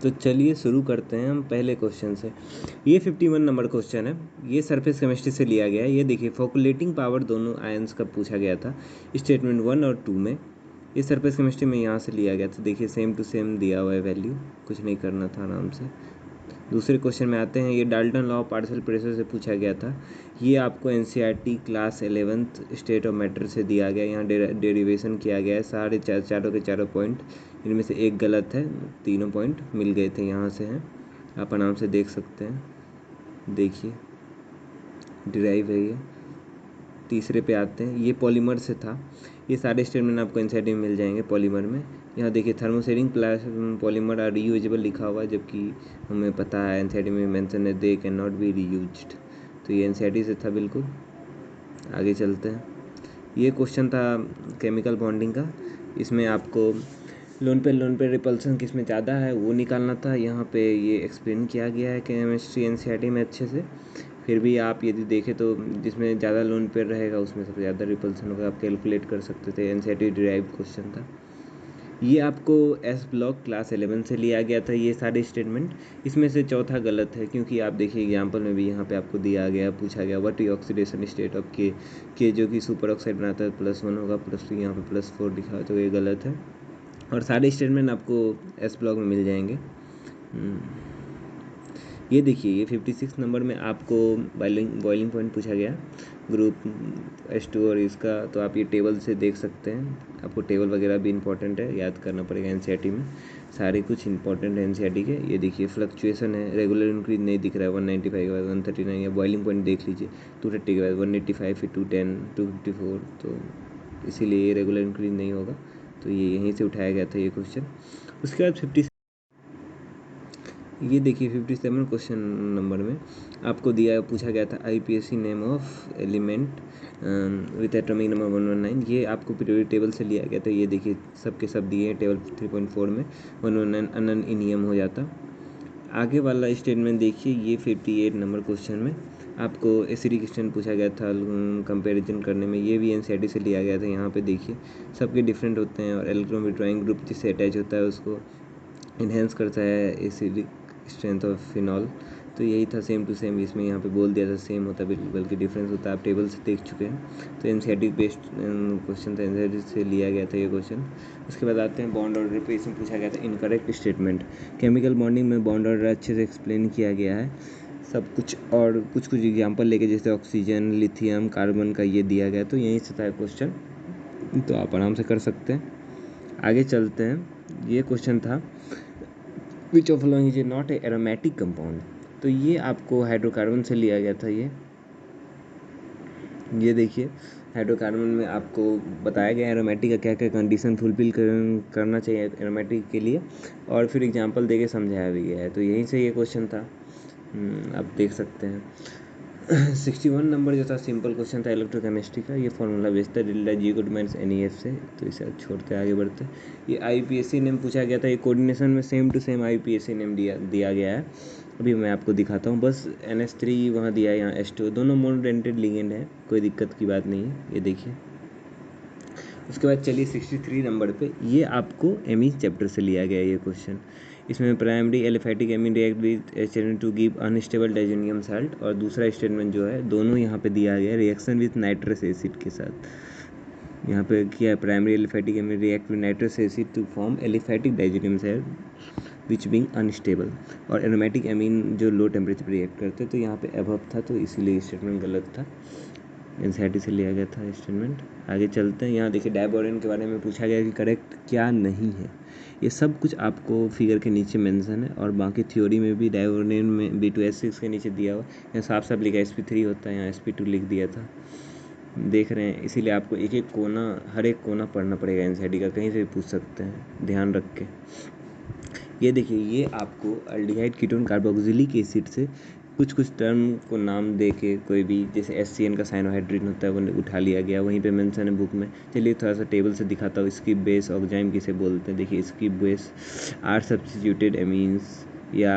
तो चलिए शुरू करते हैं हम पहले क्वेश्चन से। ये 51 नंबर क्वेश्चन है। ये सरफेस केमिस्ट्री से लिया गया है। ये देखिए फॉकुलेटिंग पावर दोनों आयंस का पूछा गया था स्टेटमेंट 1 और 2 में। ये सरफेस केमिस्ट्री में यहाँ से लिया गया था। देखिए सेम टू सेम दिया हुआ है वैल्यू, कुछ नहीं करना था आराम से। दूसरे क्वेश्चन में आते हैं। ये Dalton law of partial pressure से पूछा गया था। ये आपको NCERT class 11th state of matter से दिया गया। यहाँ डेरिवेशन किया गया है। सारे चारों के चारों पॉइंट, इनमें से एक गलत है, तीनों पॉइंट मिल गए थे यहाँ से हैं, आप आराम से देख सकते हैं। देखिए डिराइव है ये। तीसरे पे आते हैं। ये पॉलीमर से था। ये सारे स्टेटमेंट आपको एनसीईआरटी में मिल जाएंगे पॉलीमर में। यहाँ देखिए थर्मोसेरिंग प्लास पॉलीमर आर रीयूजेबल लिखा हुआ है, जबकि हमें पता है एनसीईआरटी में मेंशन है they can not be reused. तो ये एनसीईआरटी से था बिल्कुल। आगे चलते हैं। ये क्वेश्चन था केमिकल बॉन्डिंग का। इसमें आपको लोन पे रिपल्सन किस में ज़्यादा है वो निकालना था। यहाँ पे ये एक्सप्लेन किया गया है केमिस्ट्री एनसीईआरटी में अच्छे से। फिर भी आप यदि देखें तो जिसमें ज़्यादा लोन पेयर रहेगा उसमें सबसे ज़्यादा रिपल्सन होगा, आप कैलकुलेट कर सकते थे। एनसीईआरटी डिराइव क्वेश्चन था। ये आपको एस ब्लॉक क्लास 11 से लिया गया था ये सारे स्टेटमेंट। इसमें से चौथा गलत है, क्योंकि आप देखिए एग्जाम्पल में भी यहाँ पे आपको दिया गया, पूछा गया what is oxidation state of के जो कि सुपर ऑक्साइड बनाता है +1 होगा, +2 यहाँ पे +4 लिखा है, तो ये गलत है। और सारे स्टेटमेंट आपको एस ब्लॉक में मिल जाएंगे। ये देखिए ये 56 नंबर में आपको बॉइलिंग पॉइंट पूछा गया ग्रुप H2 और इसका, तो आप ये टेबल से देख सकते हैं। आपको टेबल वगैरह भी इंपॉर्टेंट है, याद करना पड़ेगा एनसीईआरटी में। सारे कुछ इंपॉर्टेंट है एनसीईआरटी के। ये देखिए फ्लक्चुएशन है, रेगुलर इंक्रीज नहीं दिख रहा है 195 के बाद 139, या बॉइलिंग पॉइंट देख लीजिए 230 के बाद 185 फिर 210 254, तो इसीलिए ये रेगुलर इंक्रीज नहीं होगा। तो ये यहीं से उठाया गया था ये क्वेश्चन। उसके बाद 50 ये देखिए 57 क्वेश्चन नंबर में आपको दिया पूछा गया था IPSC name of element with atomic number 119। ये आपको पीरियोडिक टेबल से लिया गया था। ये देखिए सबके सब दिए हैं टेबल 3.4 में 119 अनन इनियम हो जाता। आगे वाला स्टेटमेंट देखिए। ये 58 नंबर क्वेश्चन में आपको एसिडिक स्टेट पूछा गया था कंपैरिजन करने में। ये भी एनसीईआरटी से लिया गया था। यहाँ पे देखिए सबके डिफरेंट होते हैं, और इलेक्ट्रॉन विड्रॉइंग ग्रुप जिससे अटैच होता है उसको इन्हेंस करता है एसिडिक स्ट्रेंथ ऑफ फिनॉल। तो यही था सेम टू सेम। इसमें यहाँ पे बोल दिया था सेम होता है बिल्कुल, बल्कि डिफरेंस होता है, आप टेबल से देख चुके हैं। तो एनसीईआरटी बेस्ड क्वेश्चन था, एनसीईआरटी से लिया गया था ये क्वेश्चन। उसके बाद आते हैं बॉन्ड ऑर्डर पे। इसमें पूछा गया था इनकरेक्ट स्टेटमेंट। केमिकल बॉन्डिंग में बॉन्ड ऑर्डर अच्छे से एक्सप्लेन किया गया है सब कुछ, और कुछ एग्जाम्पल लेके जैसे ऑक्सीजन लिथियम कार्बन का ये दिया गया, तो यहीं से था क्वेश्चन, तो आप आराम से कर सकते हैं। आगे चलते हैं। ये क्वेश्चन था which of following is not a aromatic compound. तो ये आपको हाइड्रोकार्बन से लिया गया था। ये देखिए हाइड्रोकार्बन में आपको बताया गया एरोमेटिक का क्या क्या कंडीशन फुलफिल करना चाहिए एरोमेटिक के लिए, और फिर एग्जांपल देके समझाया भी गया है। तो यहीं से ये क्वेश्चन था, आप देख सकते हैं। 61 नंबर जो था सिंपल क्वेश्चन था इलेक्ट्रोकेमिस्ट्री का। ये फॉर्मूला बेस्ड है delta G good minus NEF से, तो इसे छोड़ते आगे बढ़ते। ये आईपीएससी नेम पूछा गया था। ये कोऑर्डिनेशन में same to same IPSC name दिया गया है। अभी मैं आपको दिखाता हूँ, बस NH3 वहाँ दिया है, यहाँ H2, दोनों मोनोडेंटेड लिगेंड है, कोई दिक्कत की बात नहीं है। ये देखिए। उसके बाद चलिए 63 नंबर पे। ये आपको एमीन चैप्टर से लिया गया है ये क्वेश्चन। इसमें primary aliphatic amine react with HN to give unstable diazonium salt, और दूसरा स्टेटमेंट जो है दोनों यहाँ पे दिया गया है रिएक्शन विद नाइट्रस एसिड के साथ। यहाँ पे क्या है, primary aliphatic amine react with nitrous acid to form aliphatic diazonium salt which being unstable, और एरोमेटिक एमीन जो लो टेम्परेचर पर रिएक्ट करते हैं। तो यहाँ पे अबव था, तो इसीलिए स्टेटमेंट गलत था, एनसीईआरटी से लिया गया था स्टेटमेंट। आगे चलते हैं। यहाँ देखिए डायबोरेन के बारे में पूछा गया कि करेक्ट क्या नहीं है। ये सब कुछ आपको फिगर के नीचे मेंशन है, और बाकी थ्योरी में भी डायबोरेन में B2S6 के नीचे दिया हुआ। यहाँ साफ साफ लिखा sp3 होता है, यहाँ sp2 लिख दिया था, देख रहे हैं। इसीलिए आपको एक एक कोना, हर एक कोना पढ़ना पड़ेगा एनसीईआरटी का, कहीं से भी पूछ सकते हैं, ध्यान रख के। ये देखिए ये आपको अल्डिहाइड कीटोन कार्बोक्सिलिक एसिड से कुछ टर्म को नाम दे के, कोई भी जैसे SCN का साइनोहाइड्रिन होता है वो उठा लिया गया, वहीं पे मेंशन है बुक में। चलिए थोड़ा सा टेबल से दिखाता हूँ। इसकी बेस ऑक्जाइम किसे बोलते हैं। देखिए इसकी बेस R सब्स्टिट्यूटेड एमीन्स या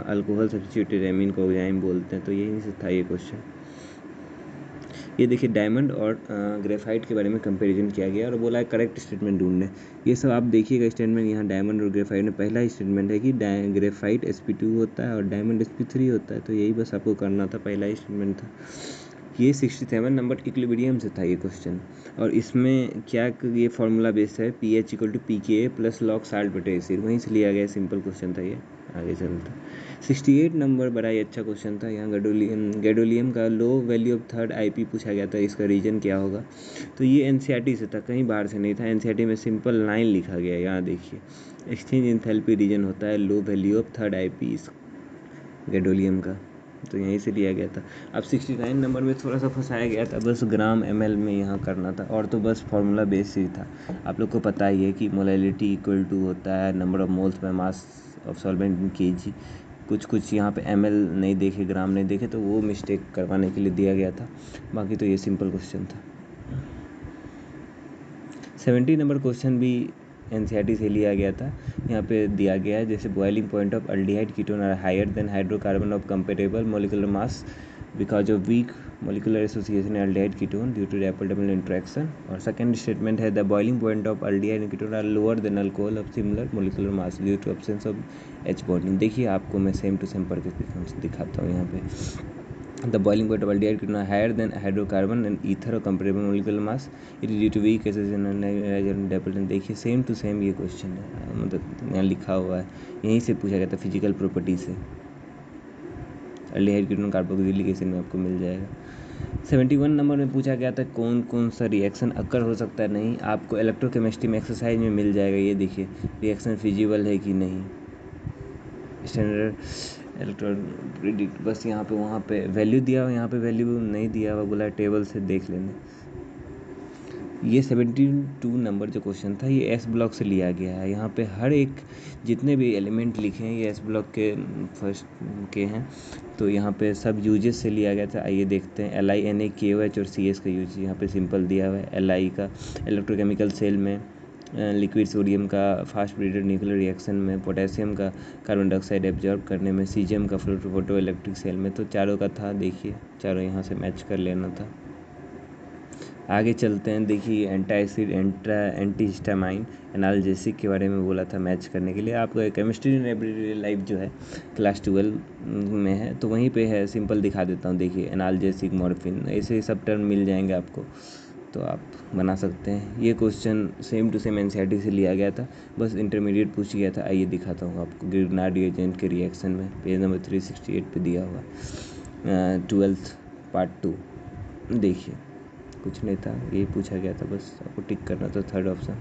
अल्कोहल सब्स्टिट्यूटेड एमीन को ऑक्जाइम बोलते हैं। तो यहीं से था ये क्वेश्चन। ये देखिए डायमंड और ग्रेफाइट के बारे में कंपैरिजन किया गया और बोला है करेक्ट स्टेटमेंट ढूंढने। ये सब आप देखिएगा स्टेटमेंट यहाँ डायमंड और ग्रेफाइट में पहला ही स्टेटमेंट है कि ग्रेफाइट sp2 होता है और डायमंड sp3 होता है, तो यही बस आपको करना था, पहला ही स्टेटमेंट था। ये 67 नंबर इक्विलिब्रियम से था ये क्वेश्चन, और इसमें क्या ये फार्मूला बेस्ड है pH = pKa + log salt/acid, वहीं से लिया गया सिंपल क्वेश्चन था ये। आगे चलता 68 नंबर बड़ा ही अच्छा क्वेश्चन था। यहाँ गैडोलियम का low value of third IP पूछा गया था, इसका रीजन क्या होगा। तो ये NCERT से था, कहीं बाहर से नहीं था। NCERT में सिंपल लाइन लिखा गया है, यहाँ देखिए एक्सचेंज एंथैल्पी रीजन होता है low value of third IP इस गैडोलियम का, तो यहीं से लिया गया था। अब 69 नंबर में थोड़ा सा फंसाया गया था, बस ग्राम ml में यहाँ करना था, और तो बस फार्मूला बेस ही था। आप लोग को पता ही है कि मोलैलिटी = होता है number of moles by mass of solvent in kg। कुछ यहाँ पे ml नहीं देखे, ग्राम नहीं देखे, तो वो मिस्टेक करवाने के लिए दिया गया था। बाकी तो ये सिंपल क्वेश्चन था। 70 नंबर क्वेश्चन भी NCERT से लिया गया था। यहाँ पे दिया गया है जैसे boiling point of aldehyde ketone are higher than hydrocarbon of comparable molecular mass because of weak molecular association aldehyde ketone due to double interaction. और सेकंड स्टेटमेंट है the boiling point of aldehyde ketone are lower than alcohol of similar molecular mass due to absence of H bonding. देखिए आपको मैं same to same पढ़ के दिखाता हूँ। यहाँ पे the boiling point of aldehyde ketone are higher than hydrocarbon and ether or comparable molecular mass, it is due to weak association and dependent। देखिए सेम टू सेम ये क्वेश्चन है, मतलब यहाँ लिखा हुआ है, यहीं से पूछा गया था फिजिकल प्रॉपर्टी से। अल्डिहाइड कीटोन कार्बोक्सिलिक एसिड में आपको मिल जाएगा। 71 नंबर में पूछा गया था कौन कौन सा रिएक्शन अकर हो सकता है। नहीं, आपको इलेक्ट्रोकेमिस्ट्री में एक्सरसाइज में मिल जाएगा। ये देखिए रिएक्शन फिजिबल है कि नहीं, स्टैंडर्ड इलेक्ट्रॉन प्रिडिक्ट, बस यहाँ पे वहाँ पे वैल्यू दिया हुआ, यहाँ पे वैल्यू नहीं दिया हुआ, बोला टेबल से देख लेना। ये 72 नंबर जो क्वेश्चन था ये S ब्लॉक से लिया गया है। यहाँ पे हर एक जितने भी एलिमेंट लिखे हैं ये S ब्लॉक के फर्स्ट के हैं, तो यहाँ पे सब यूजेस से लिया गया था। आइए देखते हैं Li, Na, KOH और CS का यूज यहाँ पे सिंपल दिया हुआ है। Li का इलेक्ट्रोकेमिकल सेल में, लिक्विड सोडियम का फास्ट ब्रीडर न्यूक्लियर रिएक्शन में, पोटेशियम का कार्बन डाइऑक्साइड एब्जॉर्ब करने में, सीजियम का फोटो इलेक्ट्रिक सेल में। तो चारों का था, देखिए चारों यहाँ से मैच कर लेना था। आगे चलते हैं, देखिए एंटासिड एंटीहिस्टामाइन एनाल्जेसिक के बारे में बोला था मैच करने के लिए। आपको केमिस्ट्री इन एवरीडे लाइफ जो है क्लास 12 में है, तो वहीं पे है, सिंपल दिखा देता हूँ। देखिए एनाल्जेसिक, मॉर्फिन, ऐसे सब टर्म मिल जाएंगे आपको, तो आप बना सकते हैं। ये question same to same NCERT से लिया गया था, बस इंटरमीडिएट पूछ गया था। आइए दिखाता हूँ आपको ग्रिग्नार्ड रिएजेंट के रिएक्शन में, पेज नंबर 368 पे दिया हुआ 12th पार्ट 2। देखिए कुछ नहीं था, यही पूछा गया था, बस आपको टिक करना था थर्ड ऑप्शन।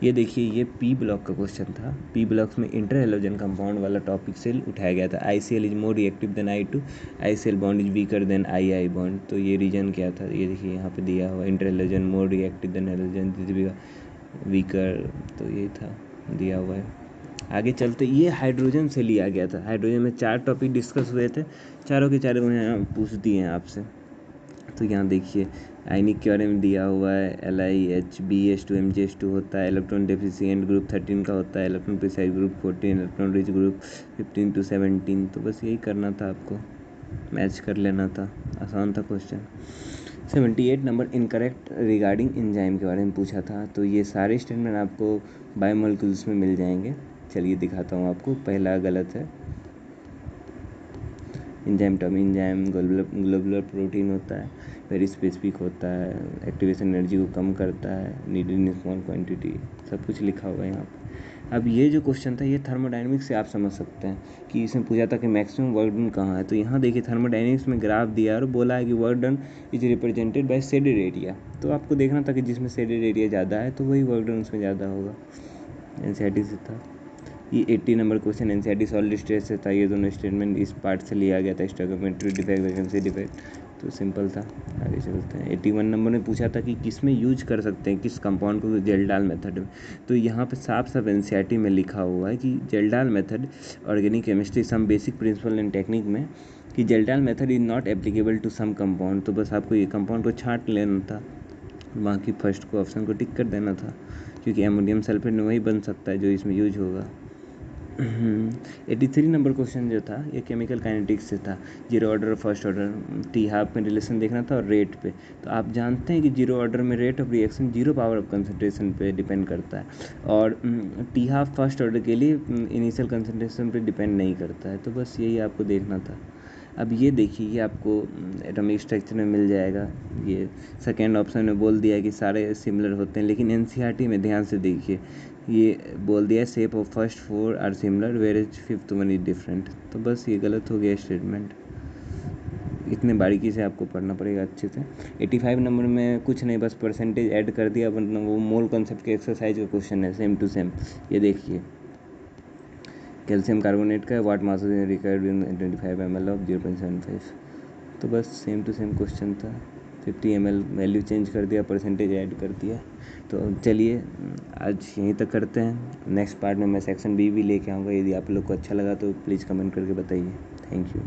ये देखिए ये P ब्लॉक का क्वेश्चन था। P ब्लॉक में इंटर हेलोजन कंपाउंड वाला टॉपिक से उठाया गया था। ICl is more reactive than I2, ICl bond is weaker then II bond. तो ये रीजन क्या था, ये देखिए यहाँ पे दिया हुआ inter halogen more reactive than halogen weaker, तो ये था दिया हुआ है। आगे चलते, ये हाइड्रोजन से लिया गया था। हाइड्रोजन में 4 टॉपिक डिस्कस हुए थे, चारों के चारों यहाँ पूछ दिए हैं आपसे। तो यहाँ देखिए आयनिक के बारे में दिया हुआ है, LiHBH2 MgH2 होता है, इलेक्ट्रॉन डेफिशिएंट ग्रुप 13 का होता है, electron precise group 14, electron rich group 15 to 17। तो बस यही करना था, आपको मैच कर लेना था, आसान था question. 78 number incorrect regarding enzyme के बारे में पूछा था। तो ये सारे स्टेटमेंट आपको बायोमोलिक्यूल्स में मिल जाएंगे। चलिए दिखाता हूँ आपको। पहला गलत है, एंजाइम ग्लोबुलर प्रोटीन होता है, वेरी स्पेसिफिक होता है, एक्टिवेशन एनर्जी को कम करता है, नीडेड इन स्मॉल क्वांटिटी, सब कुछ लिखा हुआ है यहाँ पे। अब ये जो क्वेश्चन था ये थर्मोडायनेमिक्स से आप समझ सकते हैं कि इसमें पूछा था कि मैक्सिमम वर्क डन कहाँ है। तो यहाँ देखिए थर्मोडायनेमिक्स में ग्राफ दिया और बोला है कि work done is represented by shaded area. तो आपको देखना था कि जिसमें शेडेड एरिया ज़्यादा है तो वही वर्क डन उसमें ज़्यादा होगा। NCERT से था ये। 80 number question NCERT solid state से था। ये दोनों स्टेटमेंट इस पार्ट से लिया गया था, स्टोइकोमेट्री डिफेक्ट, वैकेंसी डिफेक्ट, तो सिंपल था। आगे चलते हैं। 81 नंबर में पूछा था कि किस में यूज कर सकते हैं, किस कंपाउंड को जेल्डाल मेथड में। तो यहाँ पे साफ साफ NCERT में लिखा हुआ है कि Kjeldahl method organic chemistry some basic principle and technique में, कि Kjeldahl method is not applicable to some compound. तो बस आपको ये कंपाउंड को छांट लेना था, बाकी फर्स्ट को ऑप्शन को टिक कर देना था, क्योंकि अमोनियम सल्फेट में वही बन सकता है जो इसमें यूज होगा। 83 नंबर क्वेश्चन जो था ये केमिकल काइनेटिक्स से था। जीरो ऑर्डर और फर्स्ट ऑर्डर टी हाफ में रिलेशन देखना था और रेट पे। तो आप जानते हैं कि जीरो ऑर्डर में rate of reaction zero power of concentration पे डिपेंड करता है, और टी हाफ फर्स्ट ऑर्डर के लिए इनिशियल कंसंट्रेशन पे डिपेंड नहीं करता है। तो बस यही आपको देखना था। अब ये देखिए, ये आपको एटॉमिक स्ट्रक्चर में मिल जाएगा। ये सेकेंड ऑप्शन में बोल दिया है कि सारे सिमिलर होते हैं, लेकिन एनसीईआरटी में ध्यान से देखिए, ये बोल दिया shape of first four are similar whereas fifth one is different. तो बस ये गलत हो गया स्टेटमेंट। इतने बारीकी से आपको पढ़ना पड़ेगा अच्छे से। 85 नंबर में कुछ नहीं, बस परसेंटेज ऐड कर दिया, वरना वो मोल कॉन्सेप्ट के एक्सरसाइज का क्वेश्चन है, सेम टू सेम। ये देखिए, कैल्शियम कार्बोनेट का what mass required in 25 ml of 0.75। तो बस सेम टू सेम क्वेश्चन था। 50 ml वैल्यू चेंज कर दिया, परसेंटेज ऐड कर दिया। तो चलिए आज यहीं तक करते हैं। नेक्स्ट पार्ट में मैं सेक्शन बी भी लेके आऊँगा। यदि आप लोग को अच्छा लगा तो प्लीज़ कमेंट करके बताइए। Thank you.